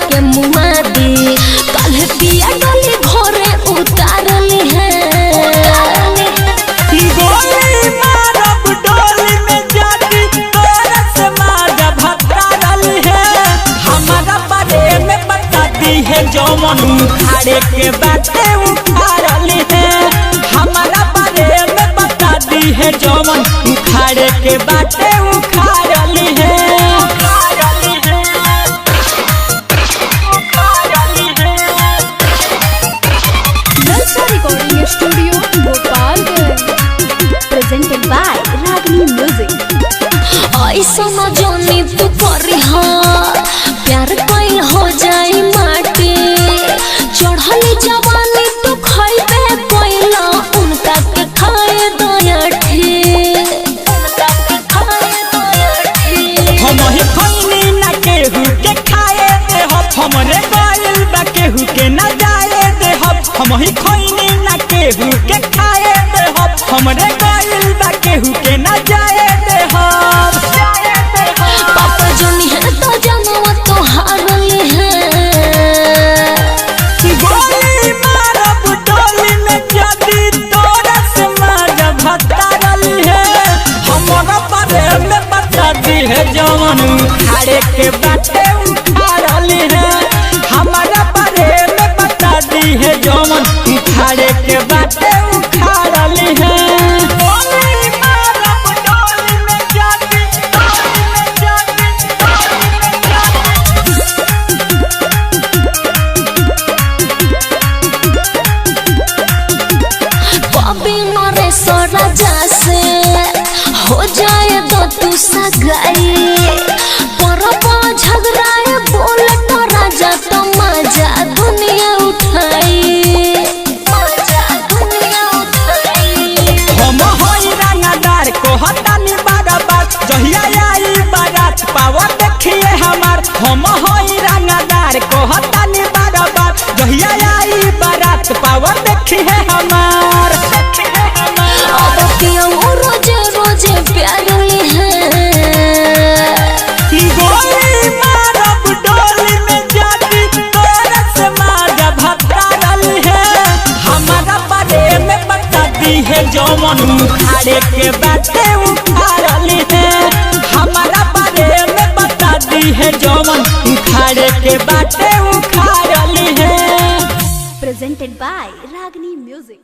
के मुआदी काल्हे पिया डोली घरे उतारली है गोली मारब डोली में जाती तोरा से मारा भतारली है हमारा बारे में बताती है जौमन उखाड़े के बातें उखाड़ली है हमारा बारे में बताती है जौमन उखाड़े के बातें उखाड़ली है स्टूडियो गोपालगंज प्रेजेंटेड बाय रागनी म्यूजिक। ऐसा न जानी तू करी प्यार कइल हो जाई माटी चढ़ली जवानी तू खइबे कइला उनका के खाए दयाठी हम ही खइनी ना केहू के खाए दे हमरे गइल बा केहू के ना जाए दे हम ही खइनी ना केहू के खाए दे हमरे गइल बा केहू के ना जाए दे पापा जोनी है तो जनवा तो हारली है गोली मारब डोली में जाती तोरा से मारा भतारली है हमारा बारे में बताती है जवान उखाड़े के बातें उखाड़ली है हमारा बारे में बताती है जवान उखाड़े के बातें उखाड़ली है गोली मारब डोली में जाती कभी नरेश राजा से हो जाए तो तू सगाई परबा झगड़ाए बोले तो राजा तो मजा दुनिया उठाई हम होई रंगदार को हटानी बारात जहिया आई बारात पावर देखिए हमार हम होई रंगदार को हटानी बारात जहिया आई बारात पावर देखिए हमार अब क्यों रोजे रोजे प्यार गोली मारब डोली में जाती तोरा से मारा भतारली है हमारा बारे में बताती है जौमन उखाड़े के बातें उखाड़ली है हमारा बारे में बताती है जौमन उखाड़े के बातें उखाड़ली है प्रेजेंटेड बाय रागनी म्यूजिक।